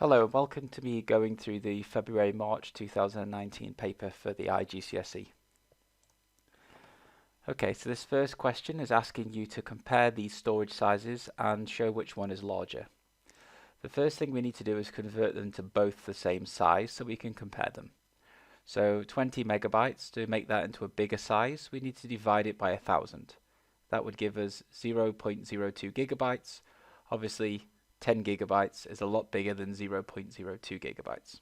Hello, welcome to me going through the February-March 2019 paper for the IGCSE. Okay, so this first question is asking you to compare these storage sizes and show which one is larger. The first thing we need to do is convert them to both the same size so we can compare them. So 20 megabytes, to make that into a bigger size, we need to divide it by 1,000. That would give us 0.02 gigabytes. Obviously, 10 gigabytes is a lot bigger than 0.02 gigabytes.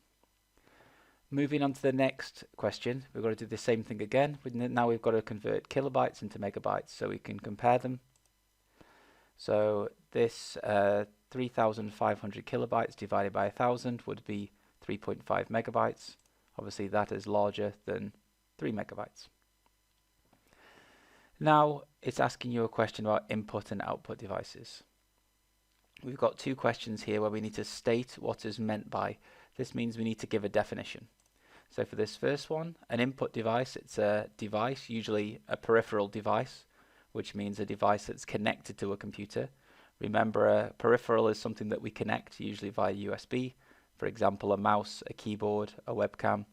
Moving on to the next question, we've got to do the same thing again. Now we've got to convert kilobytes into megabytes so we can compare them. So this 3,500 kilobytes divided by 1,000 would be 3.5 megabytes. Obviously that is larger than 3 megabytes. Now it's asking you a question about input and output devices. We've got two questions here where we need to state what is meant by. This means we need to give a definition. So for this first one, an input device, it's a device, usually a peripheral device, which means a device that's connected to a computer. Remember, a peripheral is something that we connect, usually via USB. For example, a mouse, a keyboard, a webcam,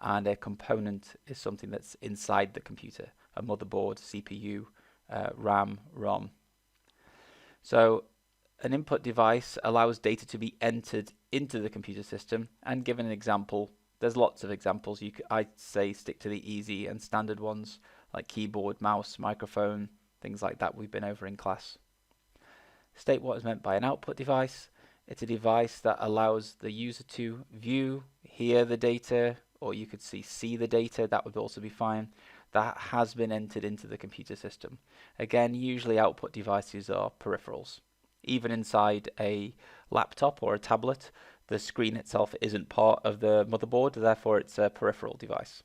and a component is something that's inside the computer, a motherboard, CPU, RAM, ROM. So an input device allows data to be entered into the computer system, and given an example, there's lots of examples. I'd say stick to the easy and standard ones like keyboard, mouse, microphone, things like that we've been over in class. State what is meant by an output device. It's a device that allows the user to view, hear the data, or you could see the data, that would also be fine, that has been entered into the computer system. Again, usually output devices are peripherals. Even inside a laptop or a tablet, the screen itself isn't part of the motherboard, therefore it's a peripheral device.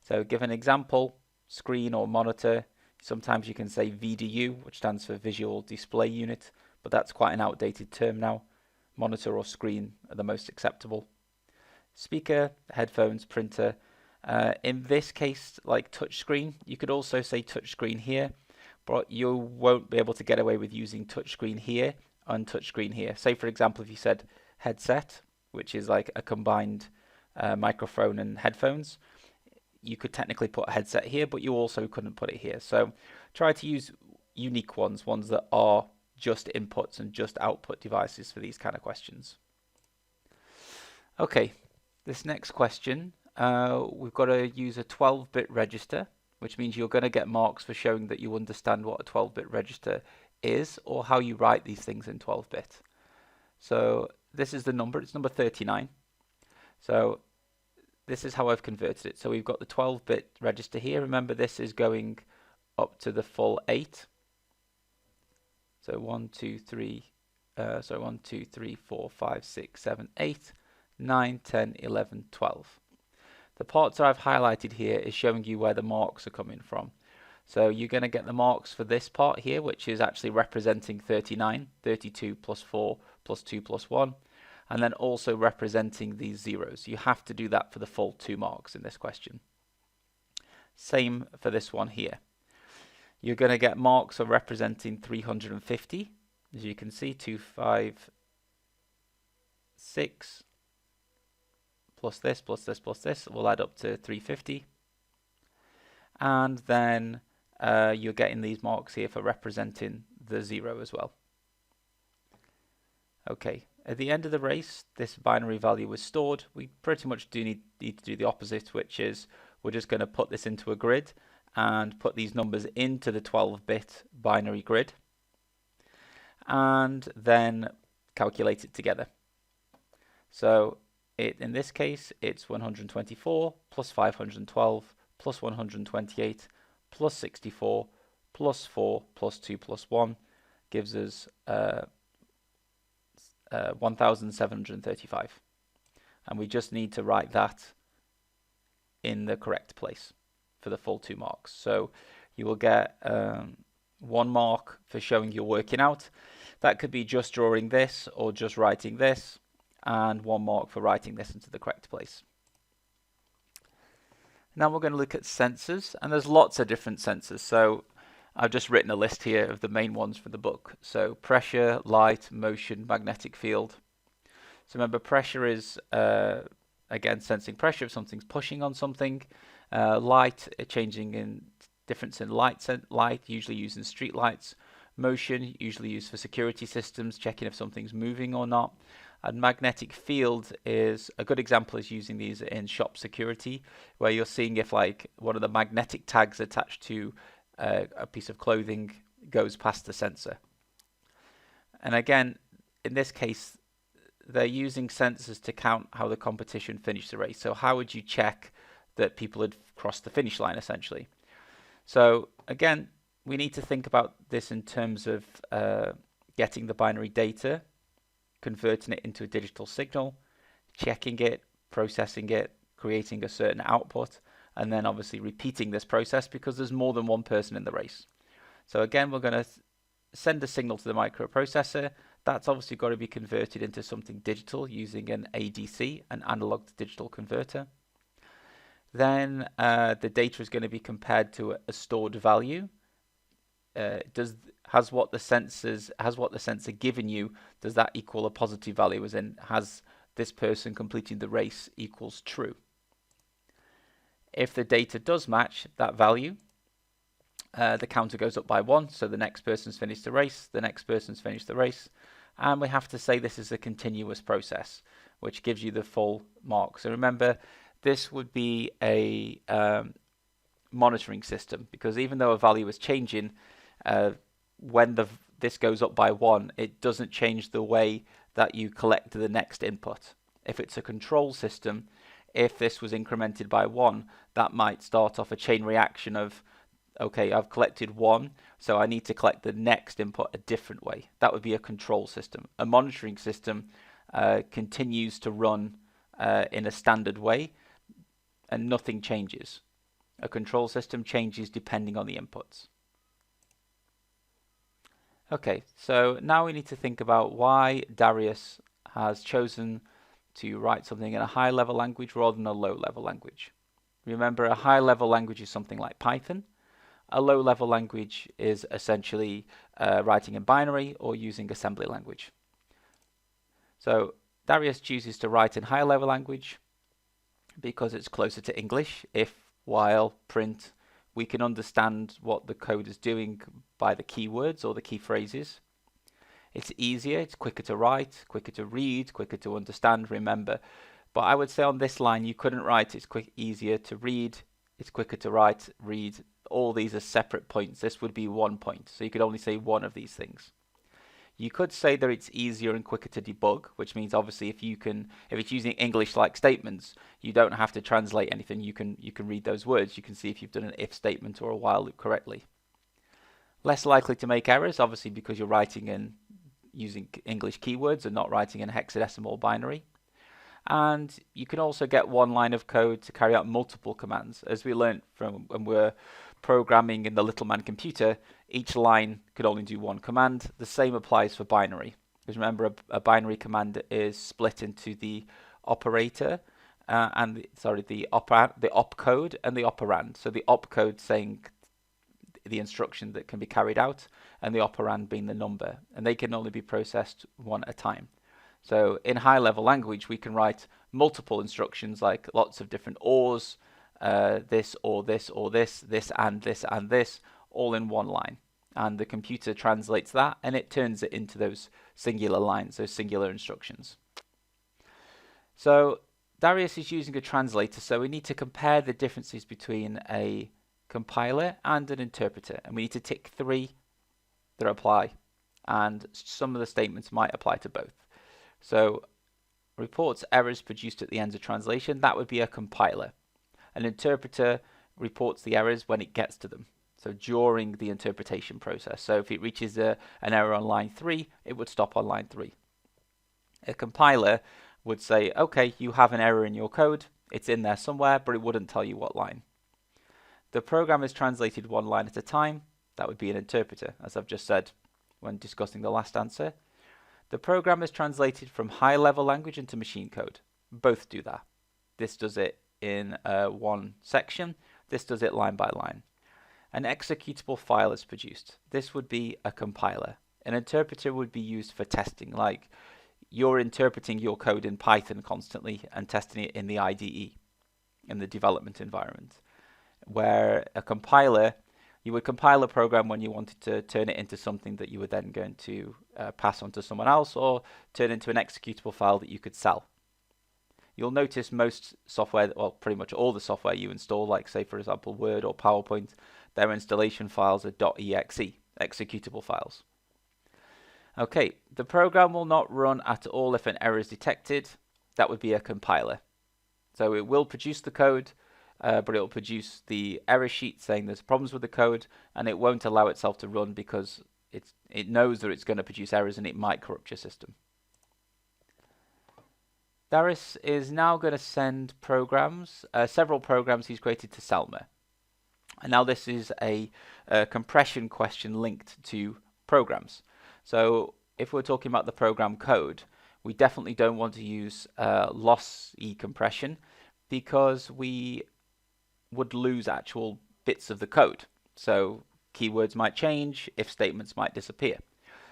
So give an example, screen or monitor. Sometimes you can say VDU, which stands for Visual Display Unit, but that's quite an outdated term now. Monitor or screen are the most acceptable. Speaker, headphones, printer. In this case, like touchscreen, you could also say touchscreen here, but you won't be able to get away with using touchscreen here and touchscreen here. Say for example, if you said headset, which is like a combined microphone and headphones, you could technically put a headset here, but you also couldn't put it here. So try to use unique ones that are just inputs and just output devices for these kind of questions. Okay, this next question, we've got to use a 12-bit register, which means you're going to get marks for showing that you understand what a 12-bit register is or how you write these things in 12-bit. So this is the number, it's number 39. So this is how I've converted it. So we've got the 12-bit register here. Remember, this is going up to the full 8. So 1, 2, 3, 4, 5, 6, 7, 8, 9, 10, 11, 12. The parts that I've highlighted here is showing you where the marks are coming from. So you're going to get the marks for this part here, which is actually representing 39, 32 plus 4 plus 2 plus 1, and then also representing these zeros. You have to do that for the full 2 marks in this question. Same for this one here. You're going to get marks for representing 350. As you can see, 256 plus this, plus this, plus this will add up to 350. And then you're getting these marks here for representing the 0 as well. Okay, at the end of the race, this binary value was stored. We pretty much do need to do the opposite, which is we're just going to put this into a grid and put these numbers into the 12-bit binary grid and then calculate it together. So in this case, it's 124 plus 512 plus 128 plus 64 plus 4 plus 2 plus 1 gives us 1,735. And we just need to write that in the correct place for the full 2 marks. So you will get 1 mark for showing you're working out. That could be just drawing this or just writing this, and 1 mark for writing this into the correct place. Now we're going to look at sensors, and there's lots of different sensors. So I've just written a list here of the main ones from the book. So pressure, light, motion, magnetic field. So remember, pressure is, again, sensing pressure if something's pushing on something. Light, changing in difference in light, usually used in street lights. Motion, usually used for security systems, checking if something's moving or not. And magnetic field is a good example, is using these in shop security, where you're seeing if like one of the magnetic tags attached to a piece of clothing goes past the sensor. And again, in this case, they're using sensors to count how the competition finished the race. So how would you check that people had crossed the finish line, essentially? So again, we need to think about this in terms of getting the binary data, converting it into a digital signal, checking it, processing it, creating a certain output, and then obviously repeating this process because there's more than one person in the race. So again, we're going to send a signal to the microprocessor. That's obviously got to be converted into something digital using an ADC, an analog to digital converter. Then the data is going to be compared to a stored value. Has what the sensor given you, does that equal a positive value? As in, has this person completing the race equals true? If the data does match that value, the counter goes up by 1, so the next person's finished the race, the next person's finished the race, and we have to say this is a continuous process, which gives you the full mark. So remember, this would be a monitoring system, because even though a value is changing, when this goes up by 1, it doesn't change the way that you collect the next input. If it's a control system, if this was incremented by 1, that might start off a chain reaction of, okay, I've collected 1, so I need to collect the next input a different way. That would be a control system. A monitoring system continues to run in a standard way, and nothing changes. A control system changes depending on the inputs. Okay, so now we need to think about why Darius has chosen to write something in a high-level language rather than a low-level language. Remember, a high-level language is something like Python. A low-level language is essentially writing in binary or using assembly language. So Darius chooses to write in high-level language because it's closer to English. If, while, print, we can understand what the code is doing by the keywords or the key phrases. It's easier, it's quicker to write, quicker to read, quicker to understand, remember. But I would say on this line you couldn't write it's easier to read, it's quicker to write, read. All these are separate points. This would be one point, so you could only say one of these things. You could say that it's easier and quicker to debug, which means obviously if it's using English-like statements, you don't have to translate anything. You can read those words. You can see if you've done an if statement or a while loop correctly. Less likely to make errors, obviously, because you're writing in using English keywords and not writing in hexadecimal binary. And you can also get one line of code to carry out multiple commands. As we learned from when we're programming in the Little Man computer, each line could only do one command. The same applies for binary. Because remember, a binary command is split into the operator and the opcode and the operand. So the opcode saying the instruction that can be carried out, and the operand being the number, and they can only be processed one at a time. So in high-level language, we can write multiple instructions, like lots of different ors, this or this or this and this and this, all in one line. And the computer translates that, and it turns it into those singular lines, those singular instructions. So Darius is using a translator, so we need to compare the differences between a compiler and an interpreter, and we need to tick 3 that apply, and some of the statements might apply to both. So reports errors produced at the end of translation, that would be a compiler. An interpreter reports the errors when it gets to them, so during the interpretation process. So if it reaches an error on line 3, it would stop on line 3. A compiler would say, okay, you have an error in your code, it's in there somewhere, but it wouldn't tell you what line. The program is translated one line at a time. That would be an interpreter, as I've just said when discussing the last answer. The program is translated from high-level language into machine code. Both do that. This does it in one section. This does it line by line. An executable file is produced. This would be a compiler. An interpreter would be used for testing, like you're interpreting your code in Python constantly and testing it in the IDE, in the development environment, where a compiler, you would compile a program when you wanted to turn it into something that you were then going to pass on to someone else or turn into an executable file that you could sell. You'll notice most software, well, pretty much all the software you install, like say for example Word or PowerPoint, their installation files are .exe, executable files. Okay, the program will not run at all if an error is detected. That would be a compiler. So it will produce the code, but it will produce the error sheet saying there's problems with the code, and it won't allow itself to run because it knows that it's going to produce errors and it might corrupt your system. Darius is now going to send programs, several programs he's created to Selma. And now this is a compression question linked to programs. So if we're talking about the program code, we definitely don't want to use lossy compression because we would lose actual bits of the code. So keywords might change, if statements might disappear.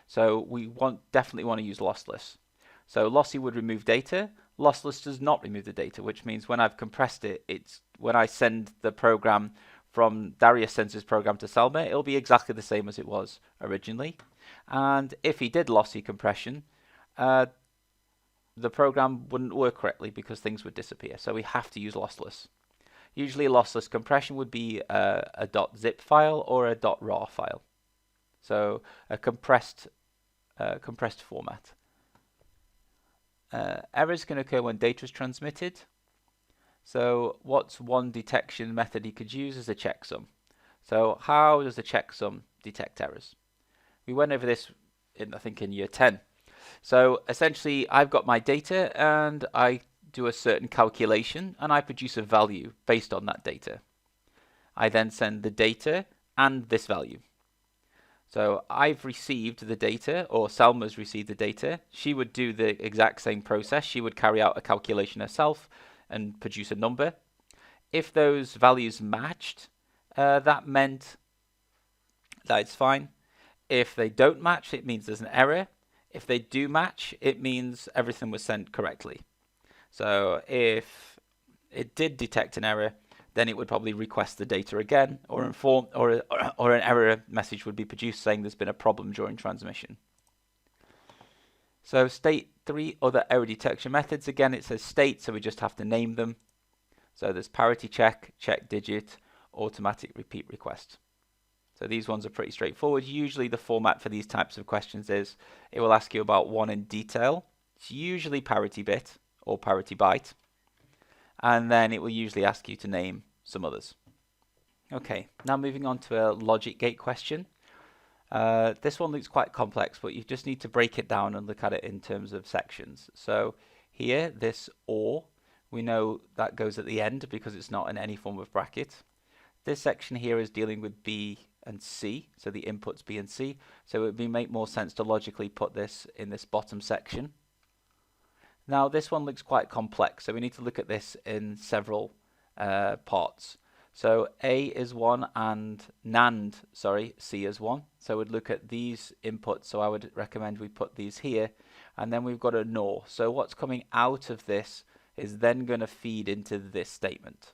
So we definitely want to use lossless. So lossy would remove data. Lossless does not remove the data, which means when I've compressed it, when I send the program from Darius Census program to Selma, it'll be exactly the same as it was originally. And if he did lossy compression, the program wouldn't work correctly because things would disappear. So we have to use lossless. Usually lossless compression would be a .zip file or a .raw file. So a compressed format. Errors can occur when data is transmitted. So what's one detection method you could use is a checksum. So how does the checksum detect errors? We went over this I think in year 10. So essentially I've got my data and I do a certain calculation and I produce a value based on that data. I then send the data and this value. So I've received the data, or Selma's received the data. She would do the exact same process. She would carry out a calculation herself and produce a number. If those values matched, that meant that it's fine. If they don't match, it means there's an error. If they do match, it means everything was sent correctly. So if it did detect an error, then it would probably request the data again, or an error message would be produced saying there's been a problem during transmission. So state 3 other error detection methods. Again, it says state, so we just have to name them. So there's parity check, check digit, automatic repeat request. So these ones are pretty straightforward. Usually the format for these types of questions is it will ask you about one in detail. It's usually parity bit or parity byte. And then it will usually ask you to name some others. Okay, now moving on to a logic gate question. This one looks quite complex, but you just need to break it down and look at it in terms of sections. So here, this OR, we know that goes at the end because it's not in any form of bracket. This section here is dealing with B and C, so the inputs B and C. So it would make more sense to logically put this in this bottom section. Now this one looks quite complex, so we need to look at this in several parts. So A is 1 and C is 1. So we'd look at these inputs, so I would recommend we put these here, and then we've got a NOR. So what's coming out of this is then going to feed into this statement.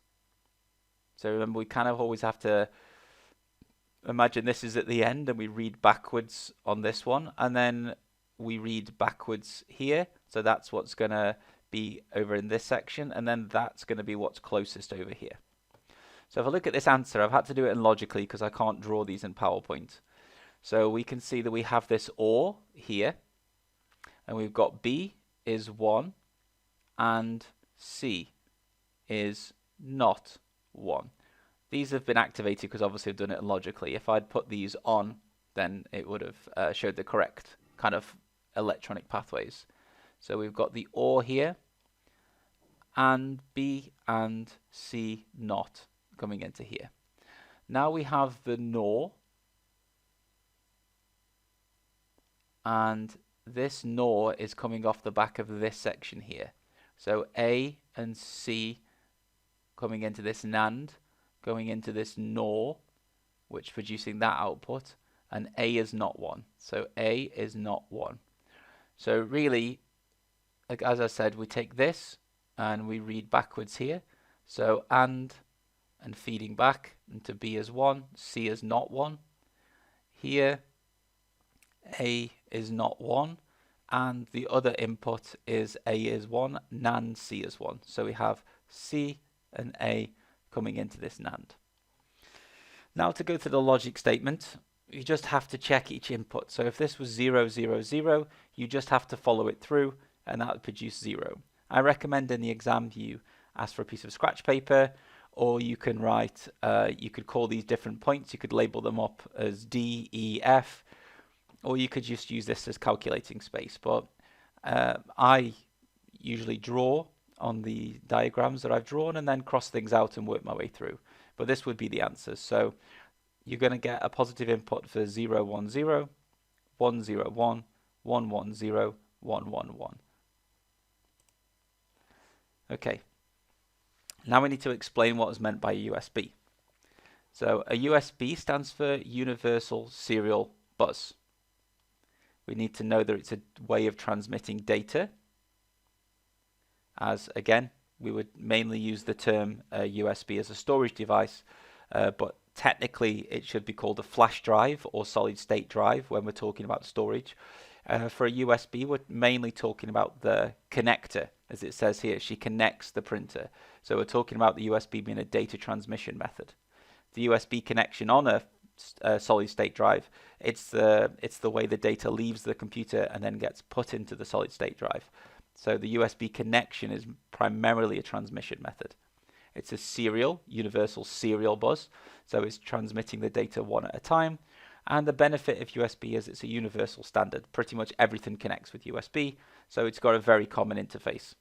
So remember, we kind of always have to imagine this is at the end and we read backwards on this one, and then we read backwards here. So that's what's going to be over in this section, and then that's going to be what's closest over here. So if I look at this answer, I've had to do it in logically because I can't draw these in PowerPoint. So we can see that we have this OR here, and we've got B is 1 and C is not 1. These have been activated because obviously I've done it logically. If I'd put these on, then it would have showed the correct kind of electronic pathways. So we've got the OR here, and B and C not coming into here. Now we have the NOR, and this NOR is coming off the back of this section here. So A and C coming into this NAND, going into this NOR, which producing that output, and A is not 1. So A is not 1. So really, like as I said, we take this and we read backwards here. So and feeding back into B as 1, C is not 1. Here A is not 1, and the other input is A is 1, NAND C is 1. So we have C and A coming into this NAND. Now to go to the logic statement, you just have to check each input. So if this was 0, 0, 0, you just have to follow it through, and that would produce 0. I recommend in the exam you ask for a piece of scratch paper, or you can write, you could call these different points, you could label them up as D, E, F, or you could just use this as calculating space. But I usually draw on the diagrams that I've drawn and then cross things out and work my way through. But this would be the answers. So you're going to get a positive input for 0, 1, 0, 1, 0, 1, 1, 1, 0, 1, 1, 1. Okay. Now we need to explain what is meant by a USB. So a USB stands for Universal Serial Bus. We need to know that it's a way of transmitting data, as again we would mainly use the term USB as a storage device, but technically it should be called a flash drive or solid state drive when we're talking about storage. For a USB, we're mainly talking about the connector, as it says here. She connects the printer. So we're talking about the USB being a data transmission method. The USB connection on a solid state drive, it's the way the data leaves the computer and then gets put into the solid state drive. So the USB connection is primarily a transmission method. It's a serial, universal serial bus, so it's transmitting the data one at a time. And the benefit of USB is it's a universal standard. Pretty much everything connects with USB, so it's got a very common interface.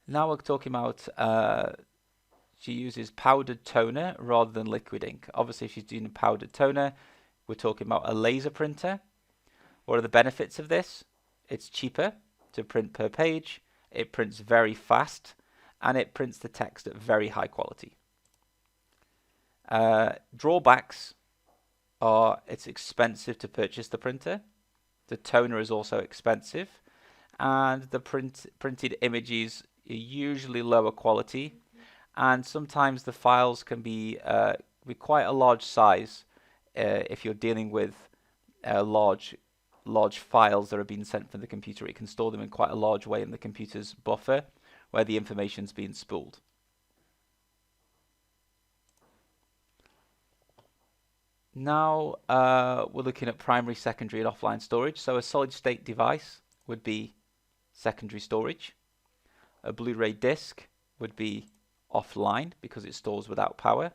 Now we're talking about she uses powdered toner rather than liquid ink. Obviously, if she's doing a powdered toner, we're talking about a laser printer. What are the benefits of this? It's cheaper to print per page, it prints very fast, and it prints the text at very high quality. Drawbacks are it's expensive to purchase the printer, the toner is also expensive, and the printed images are usually lower quality, and sometimes the files can be quite a large size if you're dealing with large files that are being sent from the computer. It can store them in quite a large way in the computer's buffer where the information's being spooled. Now we're looking at primary, secondary, and offline storage. So a solid state device would be secondary storage. A Blu-ray disc would be offline because it stores without power.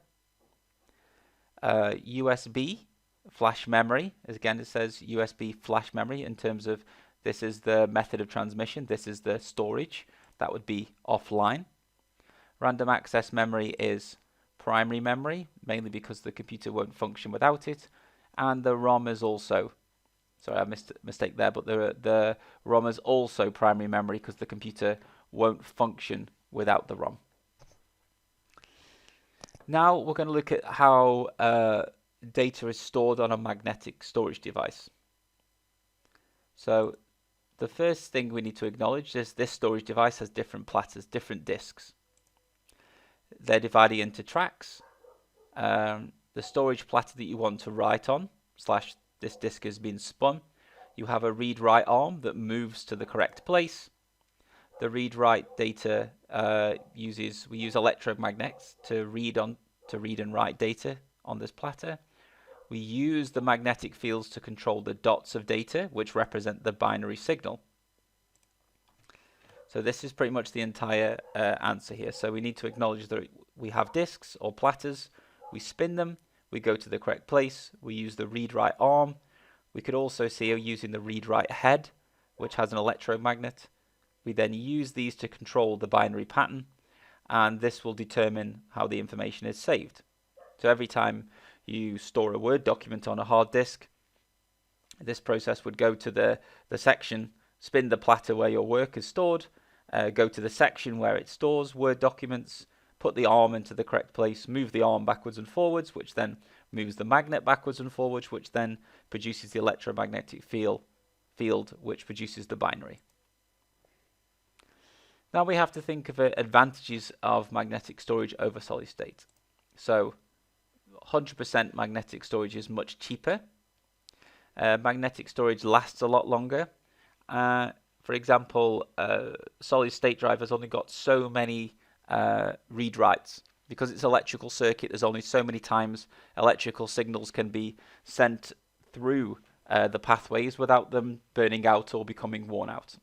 USB flash memory, as again it says USB flash memory in terms of this is the method of transmission, this is the storage, that would be offline. Random access memory is primary memory, mainly because the computer won't function without it, and the ROM is also, sorry I missed a mistake there, but the ROM is also primary memory because the computer won't function without the ROM. Now we're going to look at how data is stored on a magnetic storage device. So the first thing we need to acknowledge is this storage device has different platters, different disks. They're divided into tracks. The storage platter that you want to write on, / this disk has been spun. You have a read-write arm that moves to the correct place. The read-write data we use electromagnets to read and write data on this platter. We use the magnetic fields to control the dots of data, which represent the binary signal. So this is pretty much the entire answer here. So we need to acknowledge that we have disks or platters, we spin them, we go to the correct place, we use the read-write arm. We could also see using the read-write head, which has an electromagnet. We then use these to control the binary pattern, and this will determine how the information is saved. So every time you store a Word document on a hard disk, this process would go to the section, spin the platter where your work is stored, go to the section where it stores Word documents, put the arm into the correct place, move the arm backwards and forwards, which then moves the magnet backwards and forwards, which then produces the electromagnetic field field which produces the binary. Now we have to think of advantages of magnetic storage over solid state. So 100% magnetic storage is much cheaper. Magnetic storage lasts a lot longer. For example, solid state drive has only got so many read writes. Because it's electrical circuit, there's only so many times electrical signals can be sent through the pathways without them burning out or becoming worn out.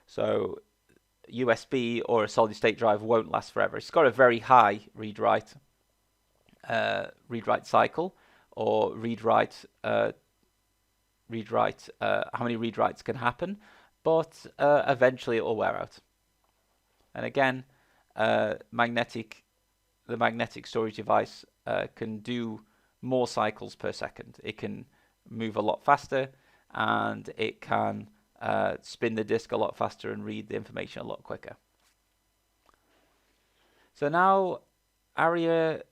So USB or a solid state drive won't last forever. It's got a very high read write cycle, or how many read writes can happen, but eventually it will wear out. And again, the magnetic storage device can do more cycles per second. It can move a lot faster, and it can spin the disk a lot faster and read the information a lot quicker. So now Aria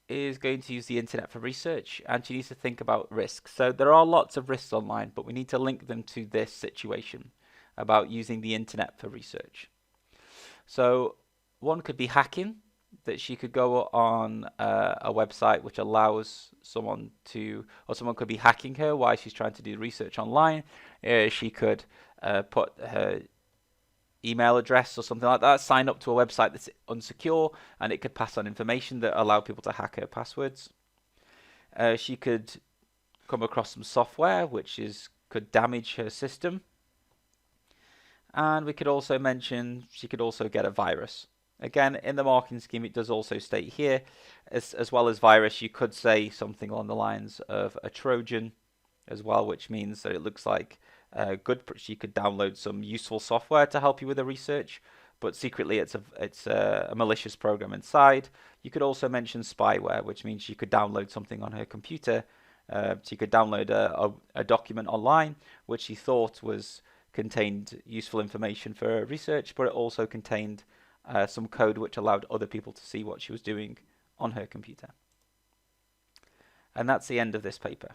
is going to use the internet for research, and she needs to think about risks. So there are lots of risks online, but we need to link them to this situation about using the internet for research. So one could be hacking, that she could go on a website which allows someone could be hacking her while she's trying to do research online. She could put her email address or something like that, sign up to a website that's unsecure, and it could pass on information that allow people to hack her passwords. She could come across some software which could damage her system. And we could also mention she could also get a virus. Again, in the marking scheme, it does also state here, as well as virus, you could say something along the lines of a Trojan as well, which means that it looks like she could download some useful software to help you with the research, but secretly it's a malicious program inside. You could also mention spyware, which means you could download something on her computer. She could download a document online, which she thought contained useful information for her research, but it also contained some code which allowed other people to see what she was doing on her computer. And that's the end of this paper.